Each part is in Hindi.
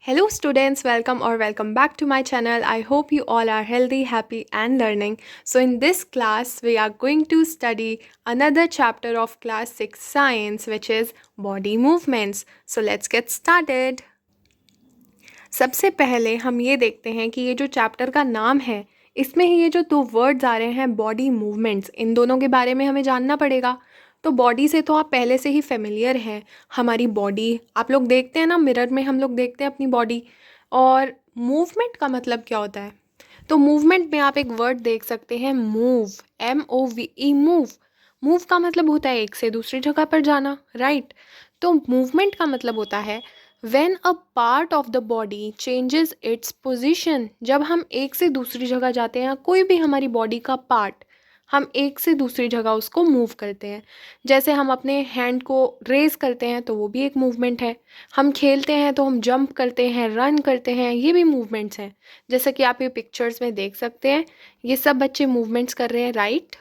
Hello, students. Welcome back to my channel. I hope you all are healthy, happy, and learning. So, in this class, we are going to study another chapter of class 6 science, which is body movements. So, let's get started. सबसे पहले हम ये देखते हैं कि ये जो चैप्टर का नाम है, इसमें ही ये जो दो वर्ड्स आ रहे हैं बॉडी मूवमेंट्स, इन दोनों के बारे में हमें जानना पड़ेगा। तो बॉडी से तो आप पहले से ही फेमिलियर हैं। हमारी बॉडी आप लोग देखते हैं ना, मिरर में हम लोग देखते हैं अपनी बॉडी। और मूवमेंट का मतलब क्या होता है? तो मूवमेंट में आप एक वर्ड देख सकते हैं, मूव, MOVE, मूव। मूव का मतलब होता है एक से दूसरी जगह पर जाना, राइट। तो मूवमेंट का मतलब होता है when a part of the body changes its position। जब हम एक से दूसरी जगह जाते हैं, कोई भी हमारी बॉडी का पार्ट हम एक से दूसरी जगह उसको मूव करते हैं। जैसे हम अपने हैंड को रेज करते हैं तो वो भी एक मूवमेंट है। हम खेलते हैं तो हम जंप करते हैं, रन करते हैं, ये भी मूवमेंट्स हैं। जैसा कि आप ये पिक्चर्स में देख सकते हैं, ये सब बच्चे मूवमेंट्स कर रहे हैं, राइट।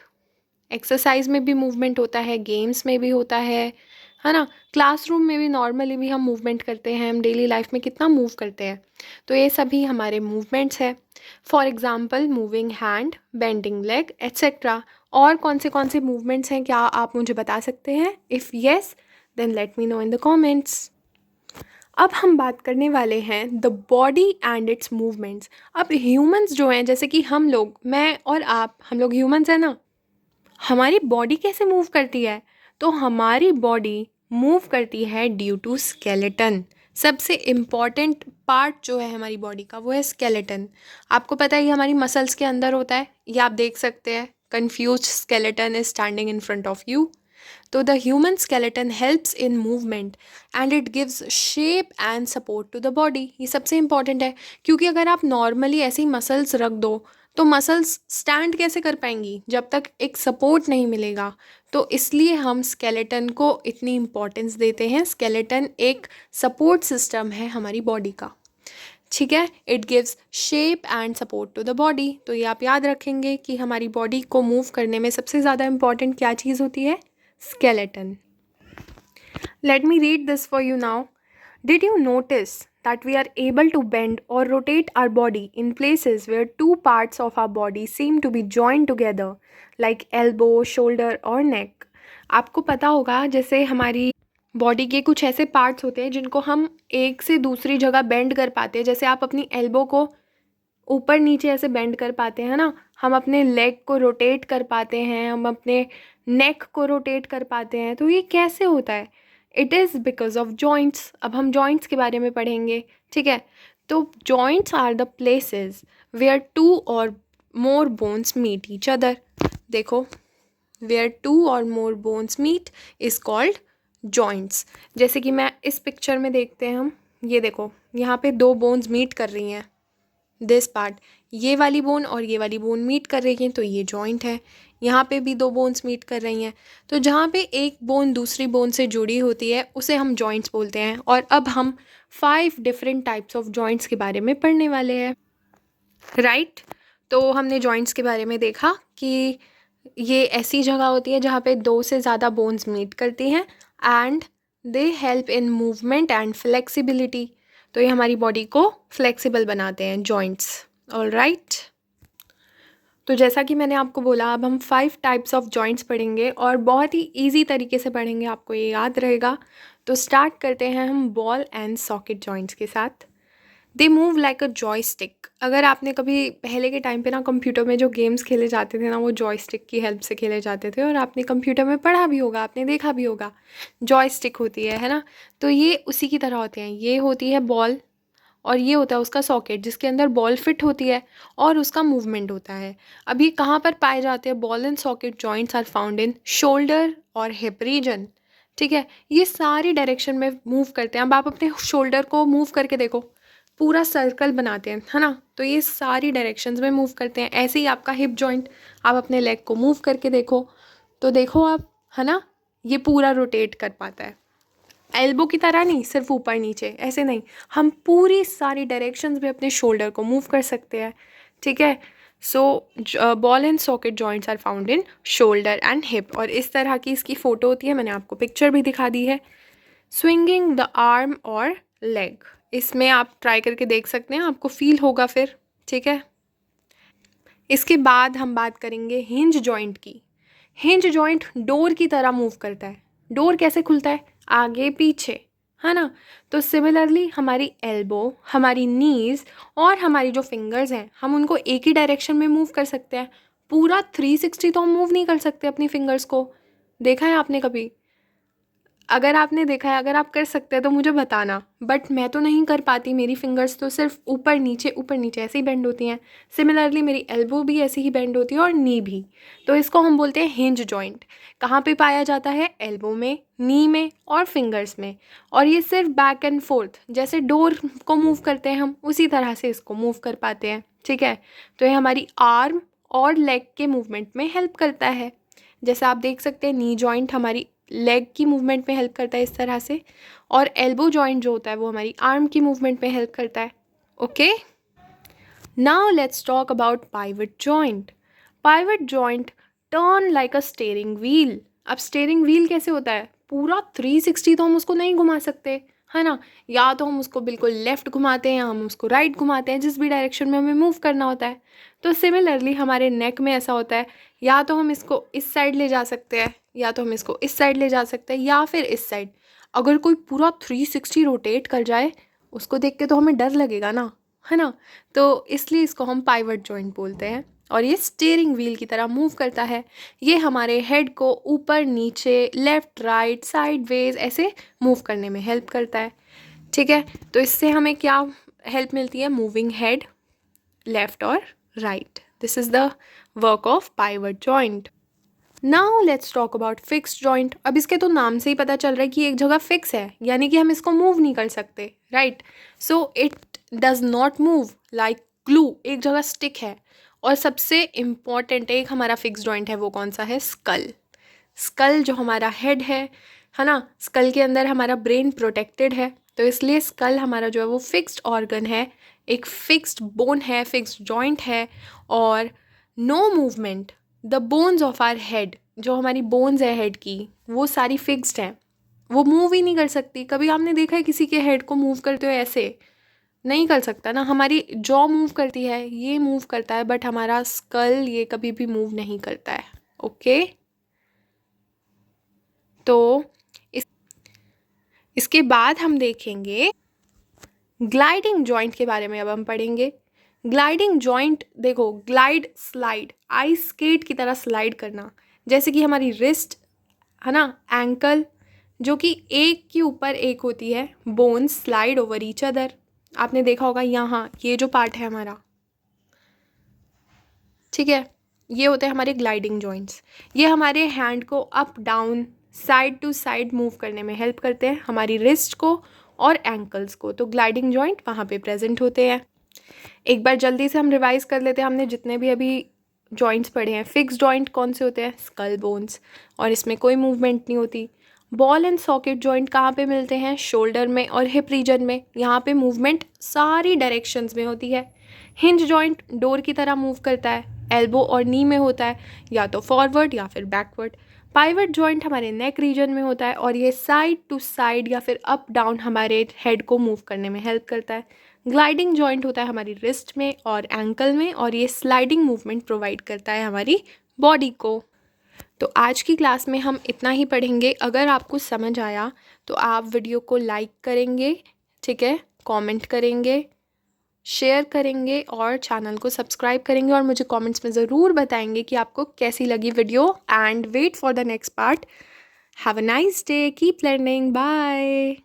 एक्सरसाइज में भी मूवमेंट होता है, गेम्स में भी होता है ना। क्लासरूम में भी नॉर्मली भी हम मूवमेंट करते हैं, हम डेली लाइफ में कितना मूव करते हैं। तो ये सभी हमारे मूवमेंट्स हैं। For example moving hand, bending leg etcetera. और कौन से मूवमेंट्स हैं, क्या आप मुझे बता सकते हैं? If yes then let me know in the comments. अब हम बात करने वाले हैं the body and its movements. अब ह्यूमंस जो हैं, जैसे कि हम लोग, मैं और आप, हम लोग ह्यूमंस हैं ना। हमारी बॉडी कैसे मूव करती है? तो हमारी बॉडी मूव करती है ड्यू टू स्केलेटन। सबसे इम्पॉर्टेंट पार्ट जो है हमारी बॉडी का वो है स्केलेटन। आपको पता है ये हमारी मसल्स के अंदर होता है, ये आप देख सकते हैं। Confused skeleton is standing in front of you. तो the human skeleton helps in movement and it gives shape and support to the body. ये सबसे इंपॉर्टेंट है, क्योंकि अगर आप नॉर्मली ऐसी मसल्स रख दो तो मसल्स स्टैंड कैसे कर पाएंगी जब तक एक सपोर्ट नहीं मिलेगा। तो इसलिए हम स्केलेटन को इतनी इम्पोर्टेंस देते हैं। स्केलेटन एक सपोर्ट सिस्टम है हमारी बॉडी का, ठीक है। It gives shape and support to the body. तो ये आप याद रखेंगे कि हमारी बॉडी को मूव करने में सबसे ज़्यादा इम्पॉर्टेंट क्या चीज़ होती है? Skeleton. Let me read this for you now. Did you notice that we are able to bend or rotate our body in places where two parts of our body seem to be joined together, like elbow, shoulder or neck? आपको पता होगा, जैसे हमारी बॉडी के कुछ ऐसे पार्ट्स होते हैं जिनको हम एक से दूसरी जगह बेंड कर पाते हैं। जैसे आप अपनी एल्बो को ऊपर नीचे ऐसे बेंड कर पाते हैं ना, हम अपने लेग को रोटेट कर पाते हैं, हम अपने नेक को रोटेट कर पाते हैं। तो ये कैसे होता है? It is because of joints. अब हम जॉइंट्स के बारे में पढ़ेंगे, ठीक है। तो joints are the places where two or more bones meet each other. देखो, where two or more bones meet is called joints. जैसे कि मैं इस पिक्चर में देखते हैं हम, ये देखो यहाँ पे दो बोन्स मीट कर रही हैं। दिस पार्ट, ये वाली बोन और ये वाली बोन मीट कर रही हैं तो ये जॉइंट है। यहाँ पे भी दो बोन्स मीट कर रही हैं। तो जहाँ पे एक बोन दूसरी बोन से जुड़ी होती है उसे हम जॉइंट्स बोलते हैं। और अब हम 5 डिफरेंट टाइप्स ऑफ जॉइंट्स के बारे में पढ़ने वाले हैं, राइट। तो हमने जॉइंट्स के बारे में देखा कि ये ऐसी जगह होती है जहाँ पे 2 से ज़्यादा बोन्स मीट करती हैं and they help in movement and flexibility. तो ये हमारी बॉडी को फ्लेक्सिबल बनाते हैं जॉइंट्स, ऑलराइट। तो जैसा कि मैंने आपको बोला, अब हम 5 टाइप्स ऑफ जॉइंट्स पढ़ेंगे और बहुत ही इजी तरीके से पढ़ेंगे, आपको ये याद रहेगा। तो स्टार्ट करते हैं हम बॉल एंड सॉकेट जॉइंट्स के साथ। They move like a joystick. अगर आपने कभी पहले के टाइम पे ना कंप्यूटर में जो गेम्स खेले जाते थे ना, वो जॉयस्टिक की हेल्प से खेले जाते थे। और आपने कंप्यूटर में पढ़ा भी होगा, आपने देखा भी होगा, जॉयस्टिक होती है ना। तो ये उसी की तरह होते हैं। ये होती है बॉल और ये होता है उसका सॉकेट, जिसके अंदर बॉल फिट होती है और उसका मूवमेंट होता है। अब ये कहाँ पर पाए जाते हैं? Ball and socket joints are found in shoulder और हिप रीजन, ठीक है। ये सारी डायरेक्शन में मूव करते हैं। अब आप अपने शोल्डर को मूव करके देखो, पूरा सर्कल बनाते हैं, है ना। तो ये सारी डायरेक्शंस में मूव करते हैं। ऐसे ही आपका हिप जॉइंट, आप अपने लेग को मूव करके देखो तो देखो आप, है ना, ये पूरा रोटेट कर पाता है। एल्बो की तरह नहीं, सिर्फ ऊपर नीचे ऐसे नहीं, हम पूरी सारी डायरेक्शंस में अपने शोल्डर को मूव कर सकते हैं, ठीक है। So ball and socket joints are found in shoulder and hip. और इस तरह की इसकी फ़ोटो होती है, मैंने आपको पिक्चर भी दिखा दी है। स्विंगिंग द आर्म और लेग इसमें आप ट्राई करके देख सकते हैं, आपको फील होगा फिर, ठीक है। इसके बाद हम बात करेंगे हिंज जॉइंट की। हिंज जॉइंट डोर की तरह मूव करता है। डोर कैसे खुलता है? आगे पीछे, है ना। तो सिमिलरली हमारी एल्बो, हमारी नीज और हमारी जो फिंगर्स हैं, हम उनको एक ही डायरेक्शन में मूव कर सकते हैं। पूरा 360 तो हम मूव नहीं कर सकते अपनी फिंगर्स को। देखा है आपने कभी? अगर आपने देखा है, अगर आप कर सकते हैं तो मुझे बताना, बट मैं तो नहीं कर पाती। मेरी फिंगर्स तो सिर्फ ऊपर नीचे ऐसे ही बेंड होती हैं। सिमिलरली मेरी एल्बो भी ऐसे ही बेंड होती है और नी भी। तो इसको हम बोलते हैं हिंज जॉइंट। कहाँ पे पाया जाता है? एल्बो में, नी में और फिंगर्स में। और ये सिर्फ बैक एंड फोर्थ, जैसे डोर को मूव करते हैं हम, उसी तरह से इसको मूव कर पाते हैं, ठीक है। तो ये हमारी आर्म और लेग के मूवमेंट में हेल्प करता है। जैसे आप देख सकते हैं, नी जॉइंट हमारी लेग की मूवमेंट में हेल्प करता है इस तरह से, और एल्बो जॉइंट जो होता है वो हमारी आर्म की मूवमेंट में हेल्प करता है। Okay, now let's talk about pivot joint. Pivot joint turn like a steering wheel. अब स्टीयरिंग व्हील कैसे होता है? पूरा 360 तो हम उसको नहीं घुमा सकते, है ना। या तो हम उसको बिल्कुल लेफ्ट घुमाते हैं या हम उसको राइट घुमाते हैं, जिस भी डायरेक्शन में हमें मूव करना होता है। तो सिमिलरली हमारे नेक में ऐसा होता है, या तो हम इसको इस साइड ले जा सकते हैं, या तो हम इसको इस साइड ले जा सकते हैं, या फिर इस साइड। अगर कोई पूरा 360 रोटेट कर जाए, उसको देख के तो हमें डर लगेगा ना, है ना। तो इसलिए इसको हम पाइवट जॉइंट बोलते हैं। और ये स्टीयरिंग व्हील की तरह मूव करता है। ये हमारे हेड को ऊपर नीचे, लेफ़्ट राइट, साइडवेज ऐसे मूव करने में हेल्प करता है, ठीक है। तो इससे हमें क्या हेल्प मिलती है? मूविंग हेड लेफ़्ट और right. This is the work of pivot joint. Now let's talk about fixed joint. अब इसके तो नाम से ही पता चल रहा है कि एक जगह फिक्स है, यानी कि हम इसको मूव नहीं कर सकते, right. So it does not move like glue, एक जगह स्टिक है। और सबसे इम्पॉर्टेंट एक हमारा फिक्स जॉइंट है, वो कौन सा है? स्कल। स्कल जो हमारा हेड है ना, स्कल के अंदर हमारा ब्रेन प्रोटेक्टेड है, तो इसलिए स्कल हमारा जो है वो फिक्स्ड ऑर्गन है, एक फिक्स्ड बोन है, फिक्स्ड जॉइंट है। और no movement, the bones of our head, जो हमारी बोन्स है हेड की, वो सारी फिक्स्ड हैं, वो मूव ही नहीं कर सकती। कभी आपने देखा है किसी के हेड को मूव करते हुए? ऐसे नहीं कर सकता ना। हमारी जॉ मूव करती है, ये मूव करता है, बट हमारा स्कल ये कभी भी मूव नहीं करता है। ओके, तो इसके बाद हम देखेंगे ग्लाइडिंग जॉइंट के बारे में। अब हम पढ़ेंगे ग्लाइडिंग जॉइंट। देखो, ग्लाइड, स्लाइड, आइस स्केट की तरह स्लाइड करना। जैसे कि हमारी रिस्ट है ना, एंकल, जो कि एक के ऊपर एक होती है, bones slide over each other. आपने देखा होगा यहाँ, ये जो पार्ट है हमारा, ठीक है, ये होते हैं हमारे ग्लाइडिंग जॉइंट्स। ये हमारे हैंड को up down, side to side move करने में हेल्प करते हैं, हमारी रिस्ट को और एंकल्स को। तो ग्लाइडिंग जॉइंट वहाँ पे प्रेजेंट होते हैं। एक बार जल्दी से हम रिवाइज कर लेते हैं, हमने जितने भी अभी जॉइंट्स पढ़े हैं। फिक्स जॉइंट कौन से होते हैं? स्कल बोन्स, और इसमें कोई मूवमेंट नहीं होती। बॉल एंड सॉकेट जॉइंट कहाँ पे मिलते हैं? शोल्डर में और हिप रीजन में। यहाँ पे मूवमेंट सारी डायरेक्शंस में होती है। हिंज जॉइंट डोर की तरह मूव करता है, एल्बो और नी में होता है, या तो फॉरवर्ड या फिर बैकवर्ड। पाइवट जॉइंट हमारे नेक रीजन में होता है, और ये साइड टू साइड या फिर अप डाउन हमारे हेड को मूव करने में हेल्प करता है। ग्लाइडिंग जॉइंट होता है हमारी रिस्ट में और एंकल में, और ये स्लाइडिंग मूवमेंट प्रोवाइड करता है हमारी बॉडी को। तो आज की क्लास में हम इतना ही पढ़ेंगे। अगर आपको समझ आया तो आप वीडियो को लाइक करेंगे, ठीक है, कमेंट करेंगे, शेयर करेंगे और चैनल को सब्सक्राइब करेंगे, और मुझे कमेंट्स में ज़रूर बताएंगे कि आपको कैसी लगी video. And wait for the next part. Have a nice day, keep learning, bye.